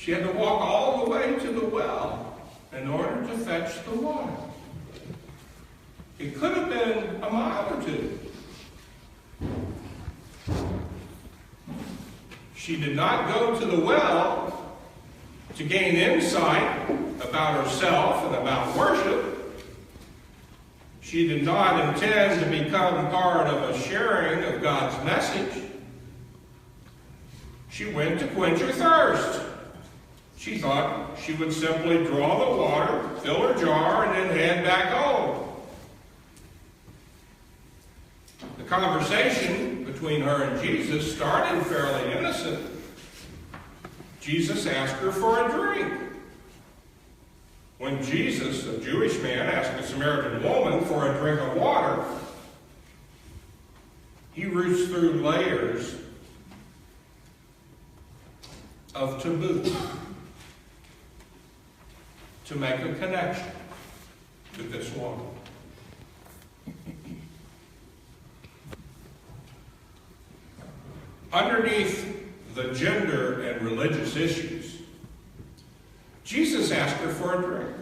She had to walk all the way to the well in order to fetch the water. It could have been a mile or two. She did not go to the well to gain insight about herself and about worship. She did not intend to become part of a sharing of God's message. She went to quench her thirst. She thought she would simply draw the water, fill her jar, and then head back home. The conversation between her and Jesus started fairly innocent. Jesus asked her for a drink. When Jesus, a Jewish man, asked a Samaritan woman for a drink of water, he roots through layers of taboo to make a connection with this woman. Underneath the gender and religious issues, Jesus asked her for a drink.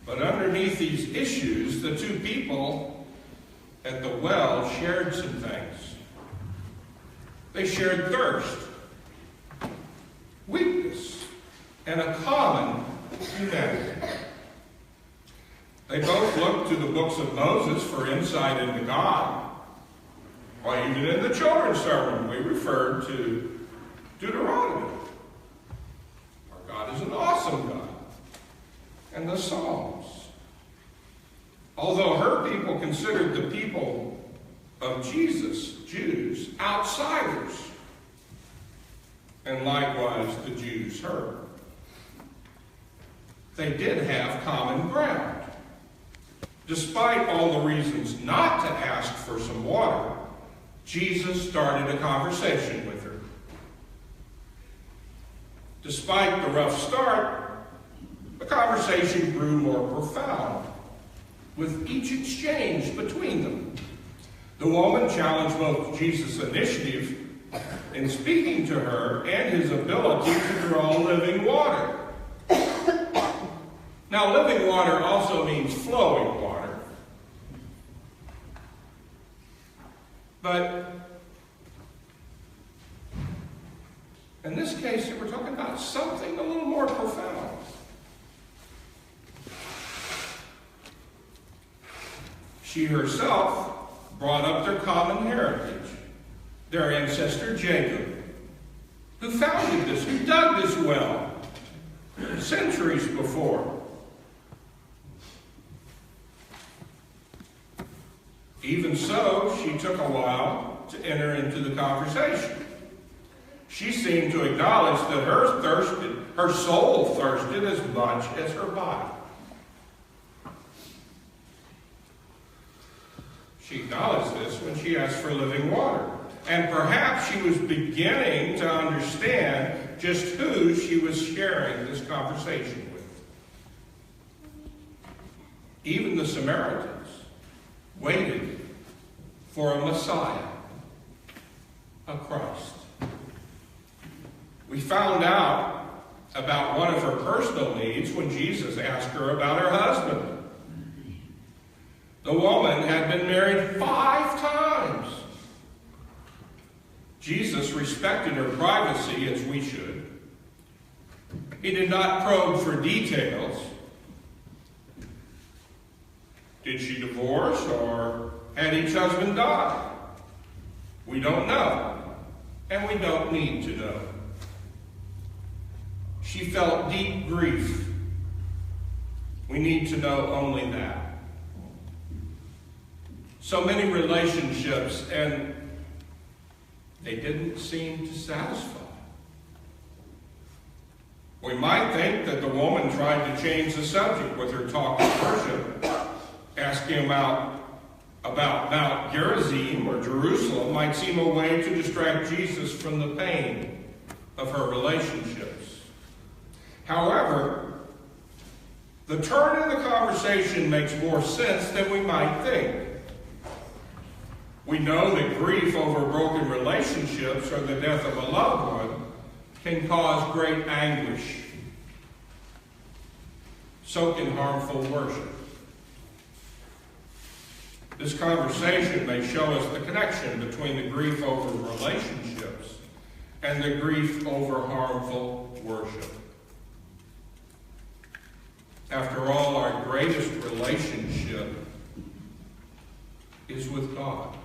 But underneath these issues, the two people at the well shared some things. They shared thirst, weakness, and a common humanity. They both looked to the books of Moses for insight into God. Or even in the children's sermon, we referred to Deuteronomy. Our God is an awesome God. And the Psalms. Although her people considered the people of Jesus, Jews, outsiders, and likewise the Jews her, they did have common ground. Despite all the reasons not to ask for some water, Jesus started a conversation with her. Despite the rough start, the conversation grew more profound with each exchange between them. The woman challenged both Jesus' initiative in speaking to her and his ability to draw living water. Now, living water also means flowing water. But in this case, we're talking about something a little more profound. She herself brought up their common heritage, their ancestor Jacob, who founded this, who dug this well centuries before. Even so, she took a while to enter into the conversation. She seemed to acknowledge that her soul thirsted as much as her body. She acknowledged this when she asked for living water. And perhaps she was beginning to understand just who she was sharing this conversation with. Even the Samaritans waited for a Messiah, a Christ. We found out about one of her personal needs when Jesus asked her about her husband. The woman had been married 5 times. Jesus respected her privacy, as we should. He did not probe for details. Did she divorce, or had each husband died? We don't know, and we don't need to know. She felt deep grief. We need to know only that. So many relationships, and they didn't seem to satisfy. We might think that the woman tried to change the subject with her talk of worship. Asking about Mount Gerizim or Jerusalem might seem a way to distract Jesus from the pain of her relationships. However, the turn in the conversation makes more sense than we might think. We know that grief over broken relationships or the death of a loved one can cause great anguish. So can harmful worship. This conversation may show us the connection between the grief over relationships and the grief over harmful worship. After all, our greatest relationship is with God.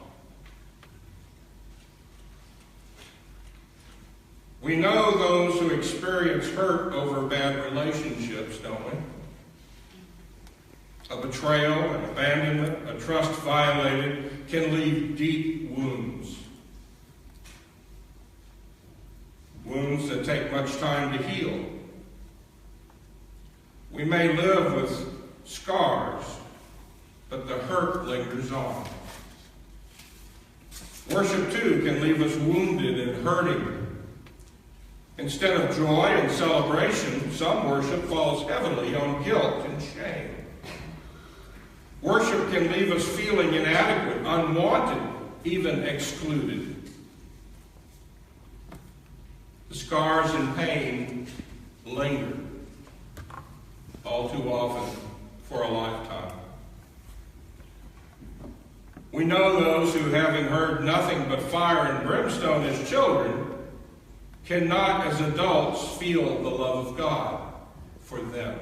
We know those who experience hurt over bad relationships, don't we? A betrayal, an abandonment, a trust violated can leave deep wounds. Wounds that take much time to heal. We may live with scars, but the hurt lingers on. Worship, too, can leave us wounded and hurting. Instead of joy and celebration, some worship falls heavily on guilt and shame. Worship can leave us feeling inadequate, unwanted, even excluded. The scars and pain linger all too often for a lifetime. We know those who, having heard nothing but fire and brimstone as children, cannot as adults feel the love of God for them.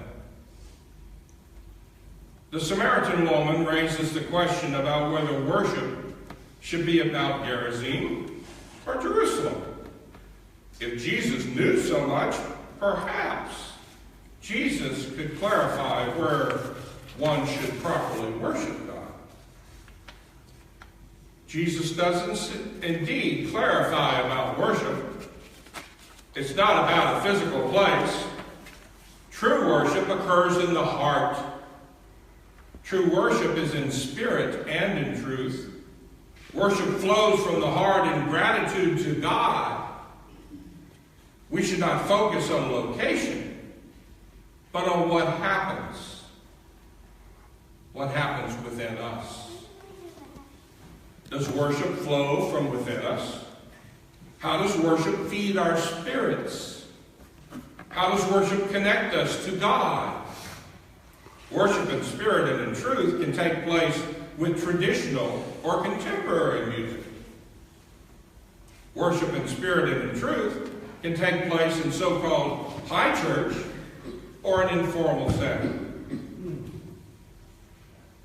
The Samaritan woman raises the question about whether worship should be about Gerizim or Jerusalem. If Jesus knew so much, perhaps Jesus could clarify where one should properly worship God. Jesus doesn't indeed clarify about worship. It's not about a physical place. True worship occurs in the heart. True worship is in spirit and in truth. Worship flows from the heart in gratitude to God. We should not focus on location, but on what happens. What happens within us. Does worship flow from within us? How does worship feed our spirits? How does worship connect us to God? Worship in spirit and in truth can take place with traditional or contemporary music. Worship in spirit and in truth can take place in so-called high church or an informal setting.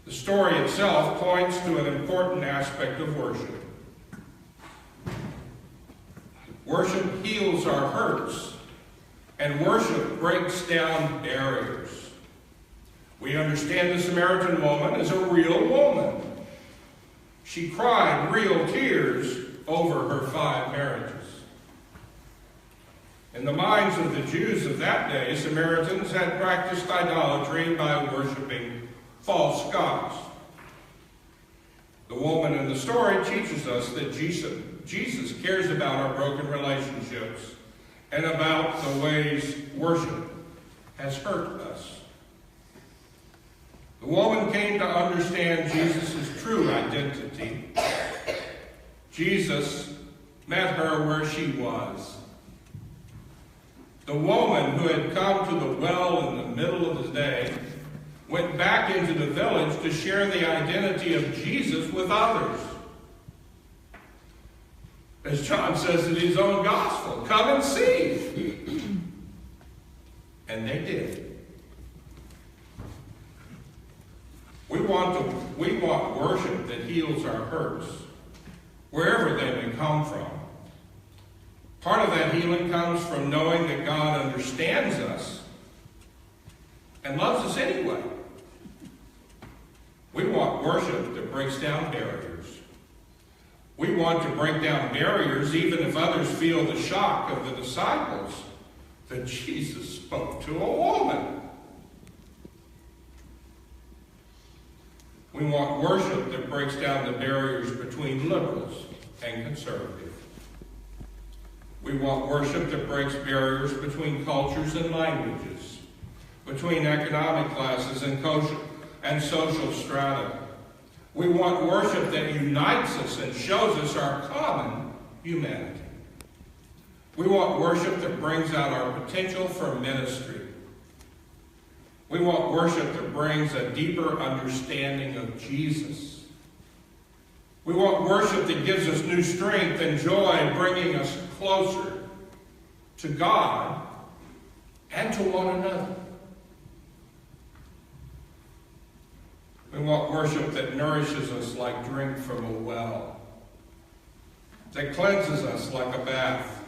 The story itself points to an important aspect of worship. Worship heals our hurts, and worship breaks down barriers. We understand the Samaritan woman as a real woman. She cried real tears over her 5 marriages. In the minds of the Jews of that day, Samaritans had practiced idolatry by worshiping false gods. The woman in the story teaches us that Jesus cares about our broken relationships and about the ways worship has hurt us. The woman came to understand Jesus' true identity. Jesus met her where she was. The woman who had come to the well in the middle of the day went back into the village to share the identity of Jesus with others. As John says in his own gospel, come and see. And they did. We want worship that heals our hurts, wherever they may come from. Part of that healing comes from knowing that God understands us and loves us anyway. We want worship that breaks down barriers. We want to break down barriers even if others feel the shock of the disciples that Jesus spoke to a woman. We want worship that breaks down the barriers between liberals and conservatives. We want worship that breaks barriers between cultures and languages, between economic classes and social strata. We want worship that unites us and shows us our common humanity. We want worship that brings out our potential for ministry. We want worship that brings a deeper understanding of Jesus. We want worship that gives us new strength and joy, bringing us closer to God and to one another. We want worship that nourishes us like drink from a well, that cleanses us like a bath,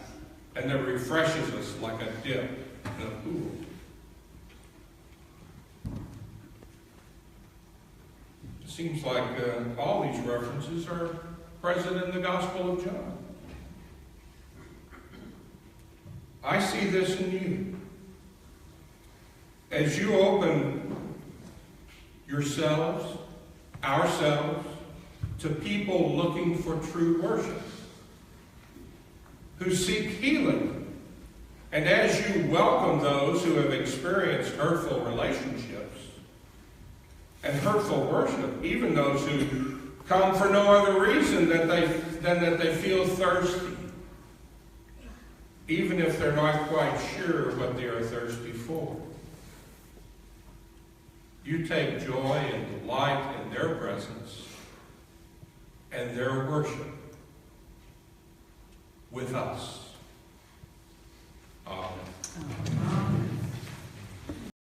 and that refreshes us like a dip in a pool. It seems like all these references are present in the Gospel of John. I see this in you. As you open yourselves, ourselves, to people looking for true worship, who seek healing, and as you welcome those who have experienced hurtful relationships and hurtful worship, even those who come for no other reason than that they feel thirsty, even if they're not quite sure what they are thirsty for. You take joy and delight in their presence and their worship with us. Amen.